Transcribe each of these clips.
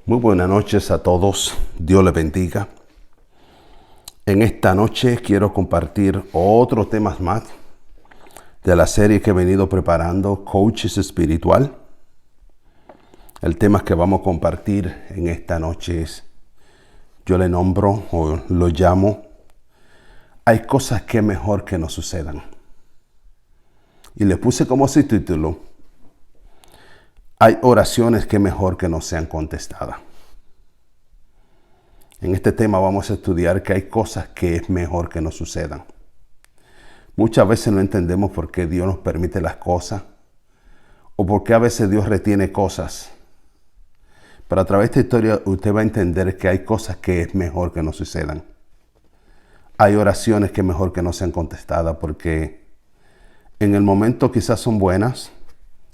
Muy buenas noches a todos. Dios les bendiga. En esta noche quiero compartir otros temas más de la serie que he venido preparando, Coaches Espiritual. El tema que vamos a compartir en esta noche es, yo le nombro o lo llamo, hay cosas que es mejor que no sucedan. Y le puse como subtítulo, hay oraciones que es mejor que no sean contestadas. En este tema vamos a estudiar que hay cosas que es mejor que no sucedan. Muchas veces no entendemos por qué Dios nos permite las cosas o por qué a veces Dios retiene cosas. Pero a través de esta historia usted va a entender que hay cosas que es mejor que no sucedan. Hay oraciones que es mejor que no sean contestadas porque en el momento quizás son buenas,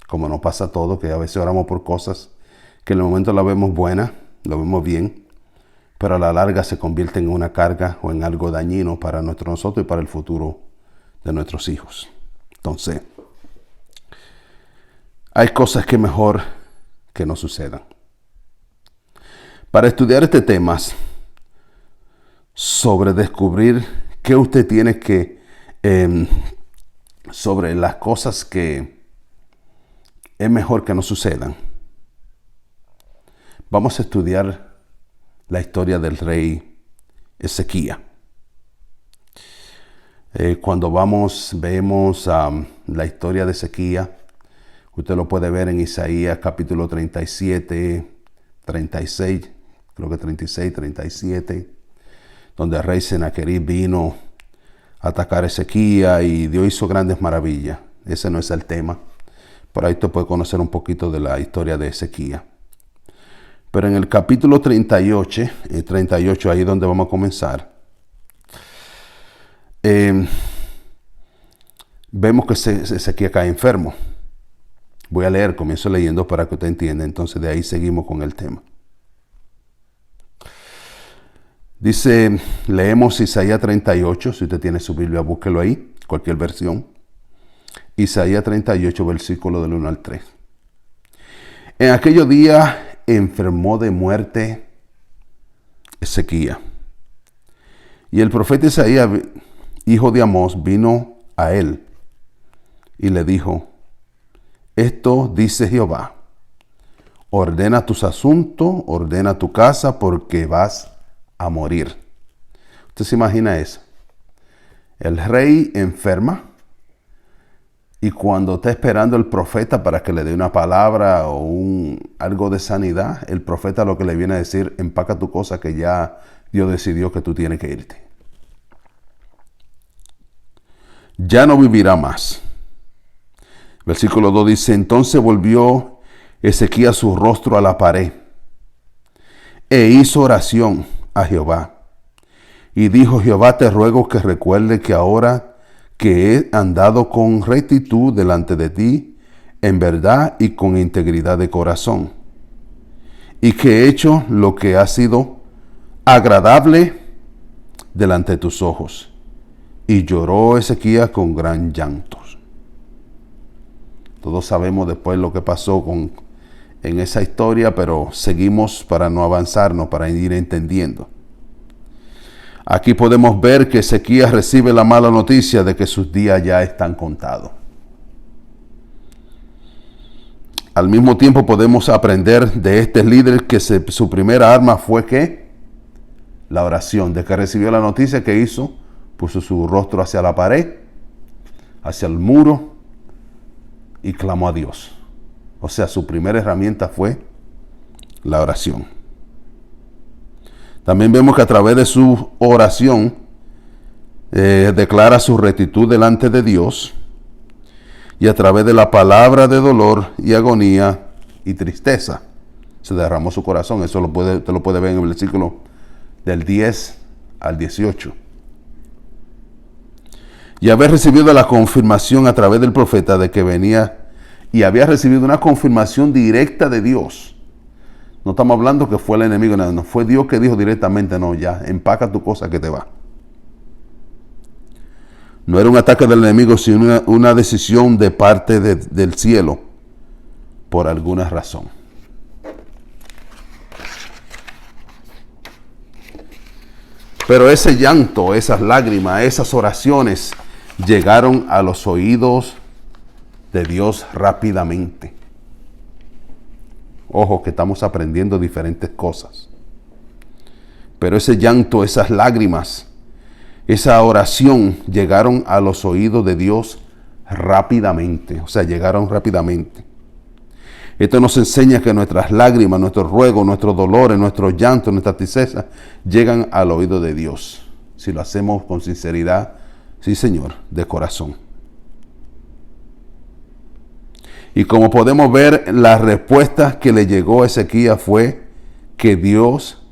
como nos pasa todo, que a veces oramos por cosas que en el momento la vemos buena, lo vemos bien, pero a la larga se convierte en una carga o en algo dañino para nosotros y para el futuro de nuestros hijos. Entonces, hay cosas que mejor que no sucedan. Para estudiar este tema sobre descubrir qué usted tiene que, sobre las cosas que es mejor que no sucedan, vamos a estudiar la historia del rey Ezequías. Cuando vemos la historia de Ezequías, usted lo puede ver en Isaías capítulo 37, 36, creo que 36, 37, donde el rey Sennacherib vino a atacar a Ezequías y Dios hizo grandes maravillas. Ese no es el tema. Por ahí usted puede conocer un poquito de la historia de Ezequías. Pero en el capítulo 38, ahí donde vamos a comenzar, vemos que Ezequías cae enfermo. Voy a leer, comienzo leyendo para que usted entienda. Entonces de ahí seguimos con el tema. Dice, leemos Isaías 38, si usted tiene su Biblia, búsquelo ahí, cualquier versión. Isaías 38, versículo del 1 al 3. En aquellos días enfermó de muerte Ezequías. Y el profeta Isaías, hijo de Amós, vino a él y le dijo, esto dice Jehová, ordena tus asuntos, ordena tu casa, porque vas a morir. ¿Usted se imagina eso? El rey enferma. Y cuando está esperando el profeta para que le dé una palabra o algo de sanidad, el profeta lo que le viene a decir, empaca tu cosa que ya Dios decidió que tú tienes que irte. Ya no vivirá más. Versículo 2 dice, entonces volvió Ezequías su rostro a la pared e hizo oración a Jehová. Y dijo, Jehová, te ruego que recuerde que ahora que he andado con rectitud delante de ti, en verdad y con integridad de corazón, y que he hecho lo que ha sido agradable delante de tus ojos. Y lloró Ezequías con gran llanto. Todos sabemos después lo que pasó en esa historia, pero seguimos para no avanzarnos, para ir entendiendo. Aquí podemos ver que Ezequías recibe la mala noticia de que sus días ya están contados. Al mismo tiempo podemos aprender de este líder que su primera arma fue ¿qué? La oración. De que recibió la noticia, que hizo, puso su rostro hacia la pared, hacia el muro y clamó a Dios. O sea, su primera herramienta fue la oración. También vemos que a través de su oración declara su rectitud delante de Dios, y a través de la palabra de dolor y agonía y tristeza se derramó su corazón. Eso te lo puede ver en el versículo del 10 al 18. Y haber recibido la confirmación a través del profeta de que venía, y había recibido una confirmación directa de Dios. No estamos hablando que fue el enemigo, no, fue Dios que dijo directamente, no, ya, empaca tu cosa que te va. No era un ataque del enemigo, sino una decisión de parte del cielo, por alguna razón. Pero ese llanto, esas lágrimas, esas oraciones llegaron a los oídos de Dios rápidamente. Ojo, que estamos aprendiendo diferentes cosas. Pero ese llanto, esas lágrimas, esa oración llegaron a los oídos de Dios rápidamente. O sea, llegaron rápidamente. Esto nos enseña que nuestras lágrimas, nuestros ruegos, nuestros dolores, nuestros llantos, nuestras tristezas llegan al oído de Dios. Si lo hacemos con sinceridad, sí, Señor, de corazón. Y como podemos ver, la respuesta que le llegó a Ezequías fue que Dios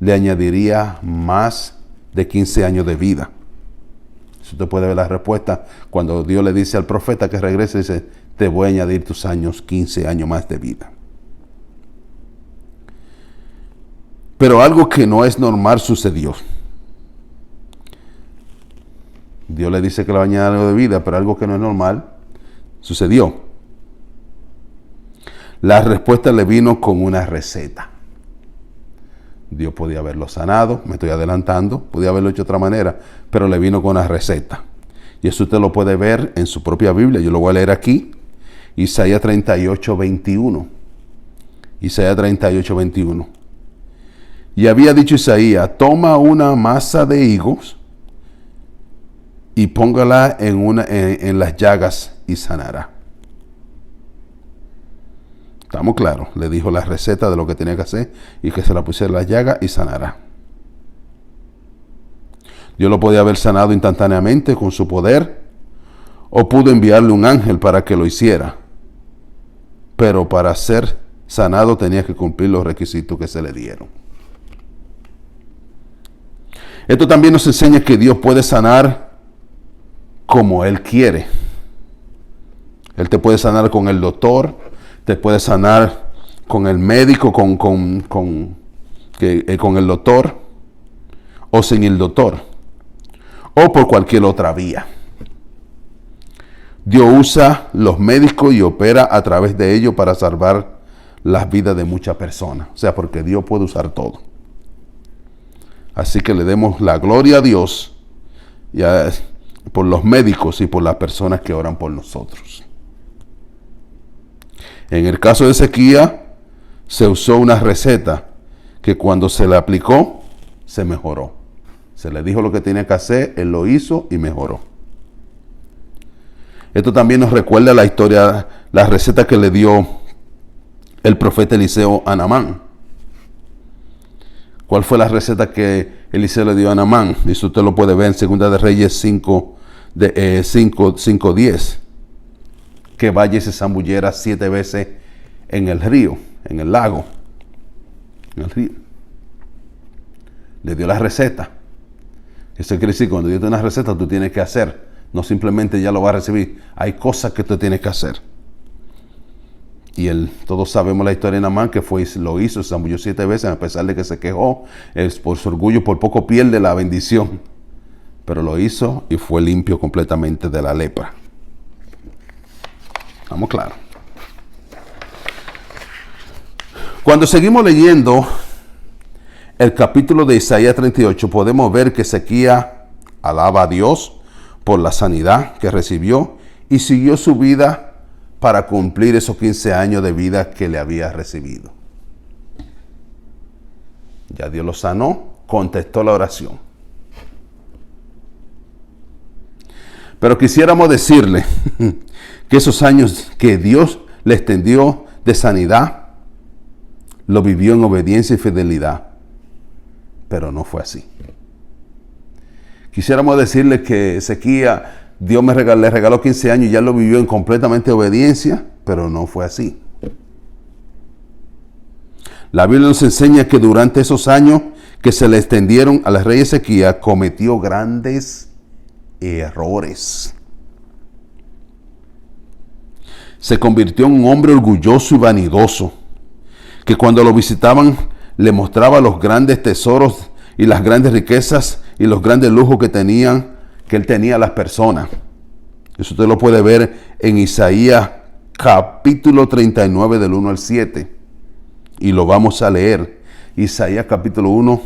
le añadiría más de 15 años de vida. Si usted puede ver la respuesta, cuando Dios le dice al profeta que regrese, dice, te voy a añadir tus años, 15 años más de vida. Pero algo que no es normal sucedió. Dios le dice que le va a añadir algo de vida, pero algo que no es normal sucedió. La respuesta le vino con una receta. Dios podía haberlo sanado, me estoy adelantando, podía haberlo hecho de otra manera, pero le vino con una receta. Y eso usted lo puede ver en su propia Biblia. Yo lo voy a leer aquí. Isaías 38, 21. Isaías 38, 21. Y había dicho Isaías, toma una masa de higos y póngala en las llagas y sanará. Estamos claros, le dijo la receta de lo que tenía que hacer y que se la pusiera en las llagas y sanará. Dios lo podía haber sanado instantáneamente con su poder o pudo enviarle un ángel para que lo hiciera. Pero para ser sanado tenía que cumplir los requisitos que se le dieron. Esto también nos enseña que Dios puede sanar como Él quiere. Él te puede sanar con el doctor, te puede sanar con el médico, con el doctor, o sin el doctor, o por cualquier otra vía. Dios usa los médicos y opera a través de ellos para salvar las vidas de muchas personas. O sea, porque Dios puede usar todo. Así que le demos la gloria a Dios por los médicos y por las personas que oran por nosotros. En el caso de Ezequías, se usó una receta que cuando se le aplicó, se mejoró. Se le dijo lo que tenía que hacer, él lo hizo y mejoró. Esto también nos recuerda la historia, la receta que le dio el profeta Eliseo a Naamán. ¿Cuál fue la receta que Eliseo le dio a Naamán? Y eso usted lo puede ver en 2 de Reyes 5:10. Que vaya y se zambullera 7 veces en el río, en el lago, en el río. Le dio la receta. Eso quiere decir, cuando Dios te da una receta, tú tienes que hacer. No simplemente ya lo vas a recibir. Hay cosas que tú tienes que hacer. Y todos sabemos la historia de Naamán, que lo hizo, se zambulló 7 veces, a pesar de que se quejó. Por su orgullo, por poco pierde la bendición. Pero lo hizo y fue limpio completamente de la lepra. Estamos claros. Cuando seguimos leyendo el capítulo de Isaías 38, podemos ver que Ezequías alaba a Dios por la sanidad que recibió y siguió su vida para cumplir esos 15 años de vida que le había recibido. Ya Dios lo sanó, contestó la oración. Pero quisiéramos decirle que esos años que Dios le extendió de sanidad, lo vivió en obediencia y fidelidad. Pero no fue así. Quisiéramos decirle que Ezequías, Dios le regaló 15 años y ya lo vivió en completamente obediencia, pero no fue así. La Biblia nos enseña que durante esos años que se le extendieron al rey Ezequías, cometió grandes errores. Se convirtió en un hombre orgulloso y vanidoso, que cuando lo visitaban le mostraba los grandes tesoros y las grandes riquezas y los grandes lujos que él tenía a las personas. Eso usted lo puede ver en Isaías capítulo 39 del 1 al 7. Y lo vamos a leer. Isaías capítulo 1,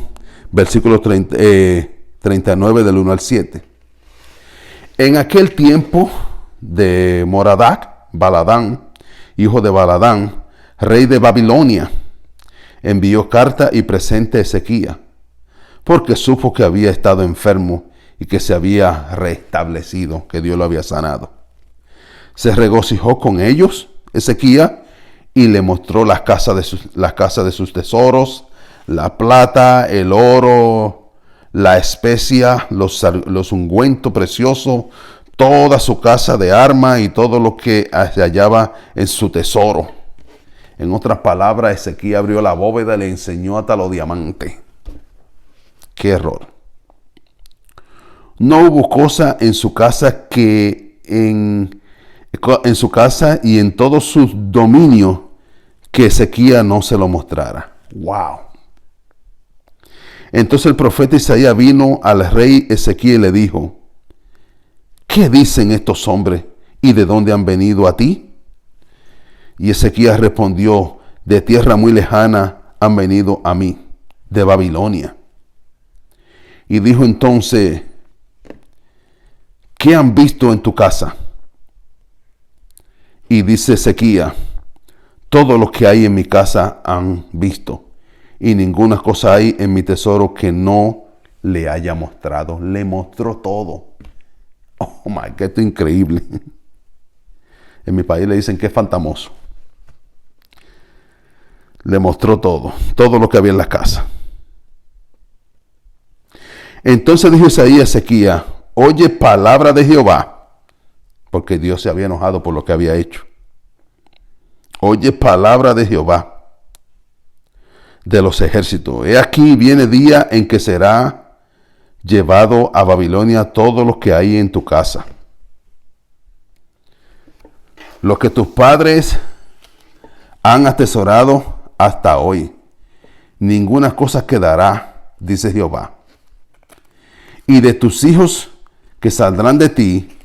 versículo 39 del 1 al 7. En aquel tiempo de Moradac, Baladán, hijo de Baladán, rey de Babilonia, envió carta y presente a Ezequías, porque supo que había estado enfermo y que se había restablecido, que Dios lo había sanado. Se regocijó con ellos, Ezequías, y le mostró las casas de sus tesoros, la plata, el oro, la especia, los ungüentos preciosos, toda su casa de armas y todo lo que se hallaba en su tesoro. En otras palabras, Ezequías abrió la bóveda y le enseñó hasta los diamantes. ¡Qué error! No hubo cosa en su casa que en su casa y en todos sus dominios que Ezequías no se lo mostrara. ¡Wow! Entonces el profeta Isaías vino al rey Ezequías y le dijo: ¿qué dicen estos hombres y de dónde han venido a ti? Y Ezequías respondió: de tierra muy lejana han venido a mí, de Babilonia. Y dijo entonces: ¿qué han visto en tu casa? Y dice Ezequías: todo lo que hay en mi casa han visto, y ninguna cosa hay en mi tesoro que no le haya mostrado. Le mostró todo. Oh my God, esto es increíble. En mi país le dicen que es fantamoso. Le mostró todo lo que había en la casa. Entonces dijo Isaías a Ezequías: oye palabra de Jehová, porque Dios se había enojado por lo que había hecho. Oye palabra de Jehová de los ejércitos. He aquí viene día en que será llevado a Babilonia todo lo que hay en tu casa. Lo que tus padres han atesorado hasta hoy. Ninguna cosa quedará, dice Jehová. Y de tus hijos que saldrán de ti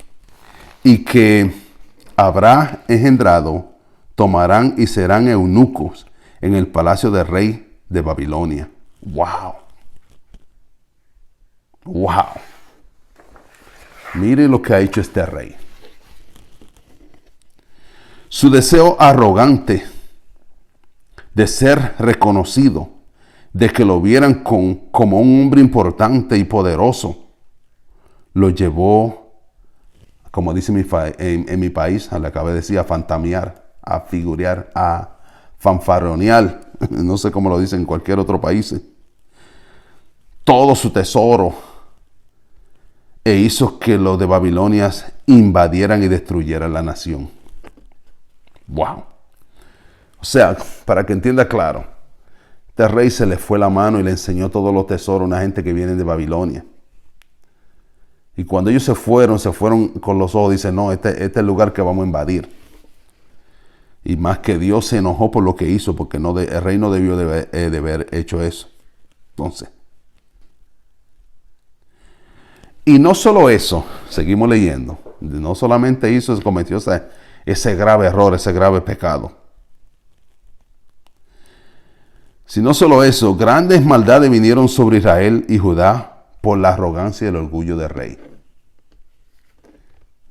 y que habrá engendrado, tomarán y serán eunucos en el palacio del rey de Babilonia. ¡Wow! ¡Wow! Mire lo que ha hecho este rey. Su deseo arrogante de ser reconocido, de que lo vieran como un hombre importante y poderoso, lo llevó, como dice en mi país, le acabé de decir, a fantamear, a figurear, a fanfarronear, no sé cómo lo dicen en cualquier otro país, todo su tesoro, e hizo que los de Babilonia invadieran y destruyeran la nación. ¡Wow! O sea, para que entienda claro, este rey se le fue la mano y le enseñó todos los tesoros a una gente que viene de Babilonia. Y cuando ellos se fueron con los ojos, dicen: no, este es el lugar que vamos a invadir. Y más que Dios se enojó por lo que hizo, porque el rey no debió de haber hecho eso. Entonces, y no solo eso, seguimos leyendo, no solamente cometió ese grave error, ese grave pecado. Si no solo eso, grandes maldades vinieron sobre Israel y Judá por la arrogancia y el orgullo del rey.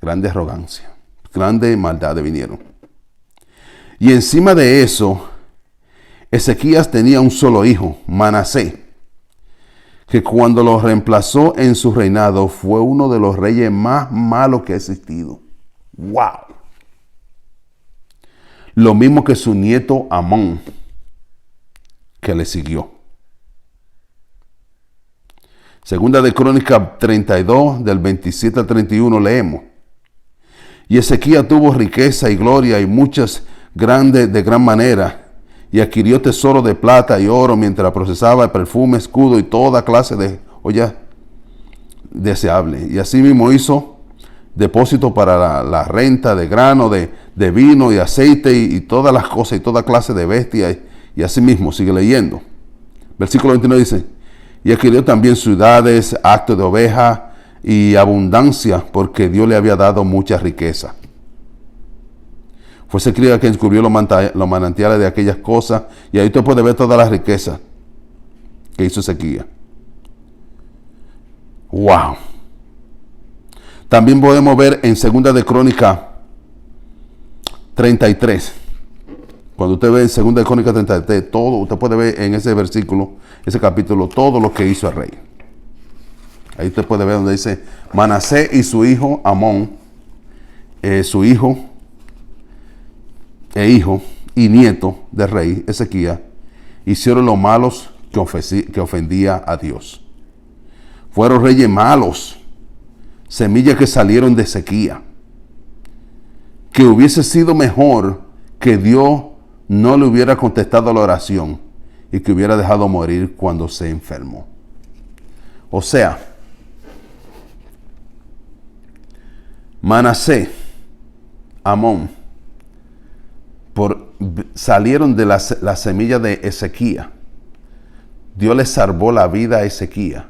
Grande arrogancia, grandes maldades vinieron. Y encima de eso, Ezequías tenía un solo hijo, Manasés, que cuando lo reemplazó en su reinado fue uno de los reyes más malos que ha existido. ¡Wow! Lo mismo que su nieto Amón, que le siguió. Segunda de Crónicas 32, del 27 al 31 leemos: y Ezequías tuvo riqueza y gloria y muchas grandes de gran manera, y adquirió tesoro de plata y oro mientras procesaba perfume, escudo y toda clase de joyas deseables. Y así mismo hizo depósito para la renta de grano, de vino y aceite y todas las cosas y toda clase de bestias. Y así mismo, sigue leyendo. Versículo 29 dice: y adquirió también ciudades, actos de oveja y abundancia, porque Dios le había dado mucha riqueza. Fue Ezequías quien descubrió los manantiales de aquellas cosas, y ahí usted puede ver toda la riqueza que hizo Ezequías. Wow. También podemos ver en 2 de Crónica 33. Cuando usted ve en 2 de Crónica 33, todo, usted puede ver en ese versículo, ese capítulo, todo lo que hizo el rey. Ahí usted puede ver donde dice, Manasés y su hijo Amón, su hijo y nieto del rey Ezequías, hicieron los malos que ofendía a Dios. Fueron reyes malos, semillas que salieron de sequía. Que hubiese sido mejor que Dios no le hubiera contestado la oración y que hubiera dejado morir cuando se enfermó. O sea, Manasés, Amón, salieron de la semilla de Ezequías. Dios le salvó la vida a Ezequías.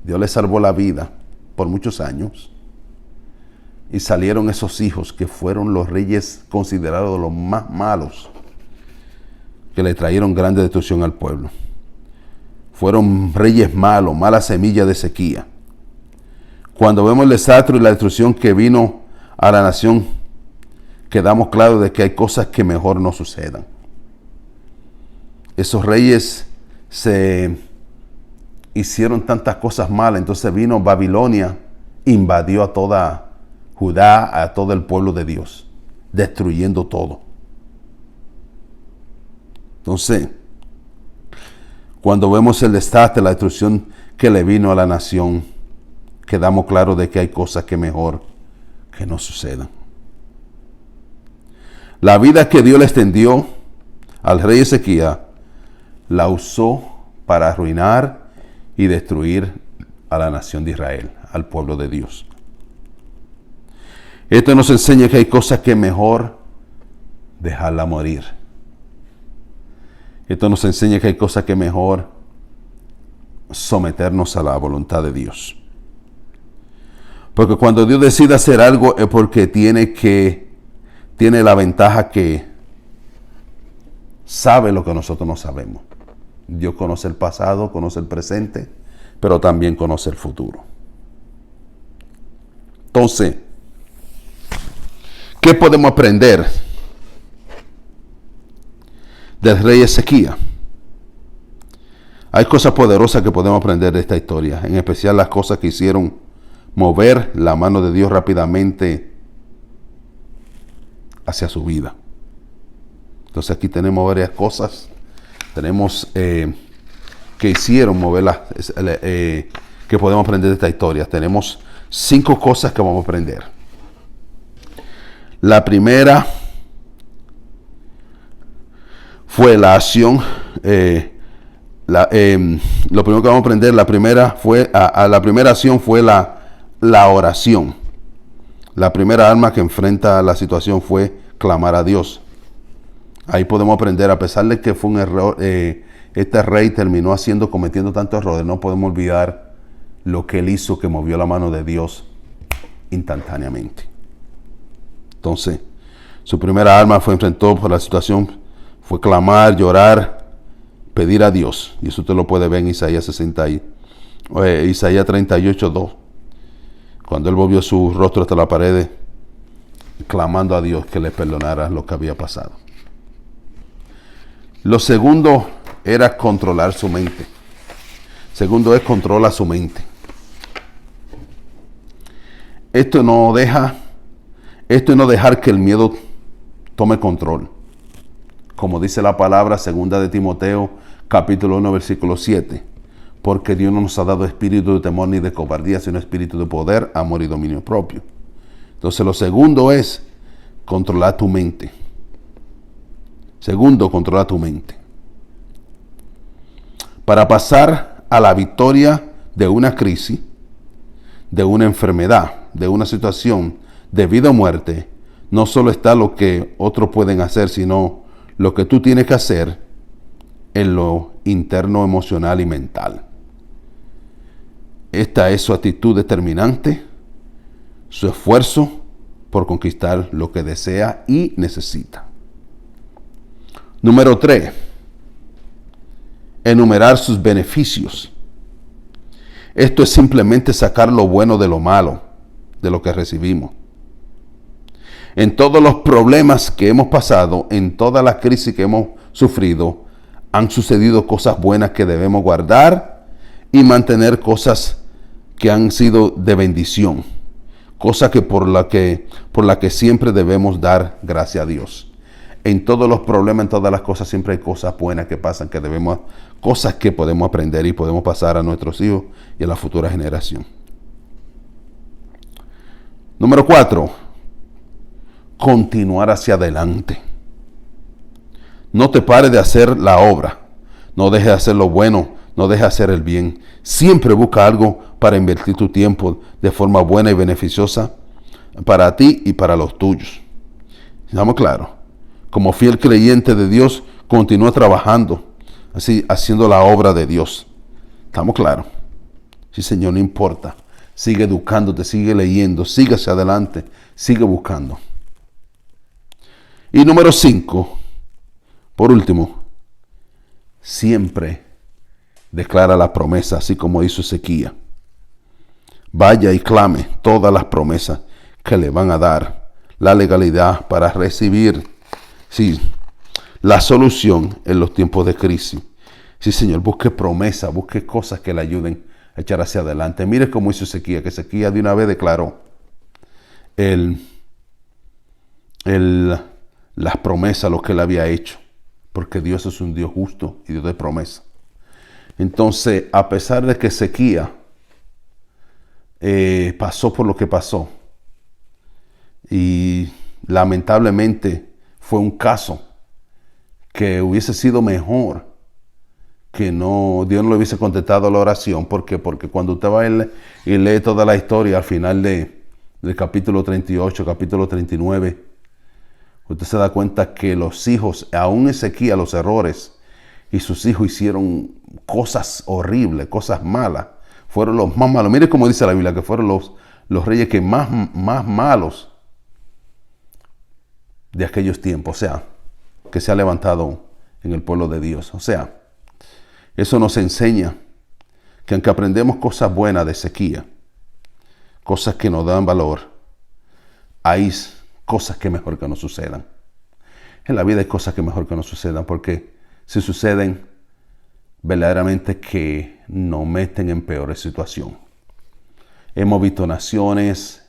Dios le salvó la vida por muchos años. Y salieron esos hijos que fueron los reyes considerados los más malos, que le trajeron grande destrucción al pueblo. Fueron reyes malos, mala semilla de sequía. Cuando vemos el desastre y la destrucción que vino a la nación, quedamos claros de que hay cosas que mejor no sucedan. Esos reyes se hicieron tantas cosas malas, entonces vino Babilonia, invadió a toda Judá, a todo el pueblo de Dios, destruyendo todo. Entonces, cuando vemos el desastre, la destrucción que le vino a la nación, quedamos claros de que hay cosas que mejor que no sucedan. La vida que Dios le extendió al rey Ezequías, la usó para arruinar y destruir a la nación de Israel, al pueblo de Dios. Esto nos enseña que hay cosas que mejor dejarla morir. Esto nos enseña que hay cosas que mejor someternos a la voluntad de Dios. Porque cuando Dios decide hacer algo es porque tiene la ventaja que sabe lo que nosotros no sabemos. Dios conoce el pasado, conoce el presente, pero también conoce el futuro. Entonces, ¿qué podemos aprender del rey Ezequías? Hay cosas poderosas que podemos aprender de esta historia, en especial las cosas que hicieron mover la mano de Dios rápidamente hacia su vida. Entonces aquí tenemos varias cosas. Tenemos que hicieron mover que podemos aprender de esta historia. Tenemos 5 cosas que vamos a aprender. La primera fue la acción. Lo primero que vamos a aprender, la primera acción fue la oración. La primera arma que enfrenta la situación fue clamar a Dios. Ahí podemos aprender, a pesar de que fue un error, este rey terminó cometiendo tantos errores, no podemos olvidar lo que él hizo, que movió la mano de Dios instantáneamente. Entonces, su primera arma enfrentó por la situación, fue clamar, llorar, pedir a Dios. Y eso usted lo puede ver en Isaías 38:2. Cuando él volvió su rostro hasta la pared, clamando a Dios que le perdonara lo que había pasado. Lo segundo era controlar su mente. Segundo es controla su mente. Esto es no dejar que el miedo tome control. Como dice la palabra, 2 de Timoteo, capítulo 1, versículo 7. Porque Dios no nos ha dado espíritu de temor ni de cobardía, sino espíritu de poder, amor y dominio propio. Entonces lo segundo es controlar tu mente. Segundo, controla tu mente. Para pasar a la victoria de una crisis, de una enfermedad, de una situación de vida o muerte, no solo está lo que otros pueden hacer, sino lo que tú tienes que hacer en lo interno, emocional y mental. Esta es su actitud determinante, su esfuerzo por conquistar lo que desea y necesita. Número 3, enumerar sus beneficios. Esto es simplemente sacar lo bueno de lo malo, de lo que recibimos. En todos los problemas que hemos pasado, en toda la crisis que hemos sufrido, han sucedido cosas buenas que debemos guardar y mantener cosas que han sido de bendición. Cosas que por la que siempre debemos dar gracias a Dios. En todos los problemas, en todas las cosas, siempre hay cosas buenas que pasan, cosas que podemos aprender y podemos pasar a nuestros hijos y a la futura generación. Número 4, continuar hacia adelante. No te pares de hacer la obra, no dejes de hacer lo bueno, no dejes de hacer el bien. Siempre busca algo para invertir tu tiempo de forma buena y beneficiosa para ti y para los tuyos. ¿Estamos claros? Como fiel creyente de Dios, continúa trabajando, así haciendo la obra de Dios. ¿Estamos claros? Sí, Señor, no importa. Sigue educándote, sigue leyendo, sigue hacia adelante, sigue buscando. Y número 5, por último, siempre declara la promesa, así como hizo Ezequías. Vaya y clame todas las promesas que le van a dar la legalidad para recibir la solución en los tiempos de crisis. Sí, Señor, busque promesas, busque cosas que le ayuden a echar hacia adelante. Mire cómo hizo Ezequías, que Ezequías de una vez declaró las promesas, lo que él había hecho, porque Dios es un Dios justo y Dios de promesa. Entonces, a pesar de que Ezequías pasó por lo que pasó, y lamentablemente fue un caso que hubiese sido mejor que Dios no le hubiese contestado la oración. ¿Por qué? Porque cuando usted va y lee toda la historia al final del capítulo 38, capítulo 39, usted se da cuenta que los hijos, aún Ezequías, los errores, y sus hijos hicieron cosas horribles, cosas malas. Fueron los más malos. Mire cómo dice la Biblia, que fueron los reyes que más malos de aquellos tiempos, o sea, que se ha levantado en el pueblo de Dios. O sea, eso nos enseña que aunque aprendemos cosas buenas de Ezequías, cosas que nos dan valor, hay cosas que mejor que no sucedan. En la vida hay cosas que mejor que no sucedan, porque si suceden, verdaderamente que nos meten en peores situaciones. Hemos visto naciones,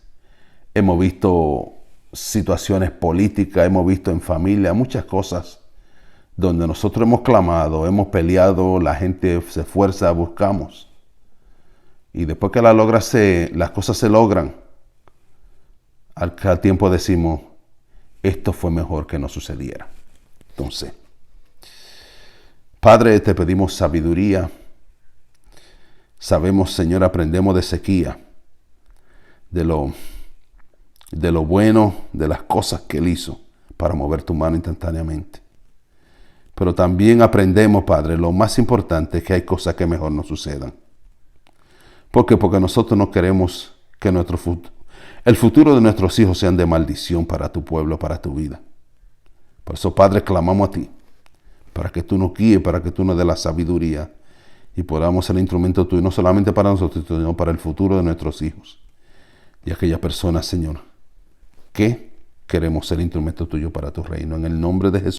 hemos visto situaciones políticas, hemos visto en familia muchas cosas donde nosotros hemos clamado, hemos peleado, la gente se esfuerza, buscamos. Y después que las cosas se logran, al tiempo decimos, esto fue mejor que no sucediera. Entonces, Padre, te pedimos sabiduría. Sabemos, Señor, aprendemos de Ezequías, de lo bueno, de las cosas que Él hizo para mover tu mano instantáneamente. Pero también aprendemos, Padre, lo más importante es que hay cosas que mejor no sucedan. ¿Por qué? Porque nosotros no queremos que el futuro de nuestros hijos sean de maldición para tu pueblo, para tu vida. Por eso, Padre, clamamos a ti, para que tú nos guíes, para que tú nos des la sabiduría y podamos ser instrumento tuyo, no solamente para nosotros, sino para el futuro de nuestros hijos. Y aquellas personas, Señor, que queremos ser instrumento tuyo para tu reino. En el nombre de Jesús.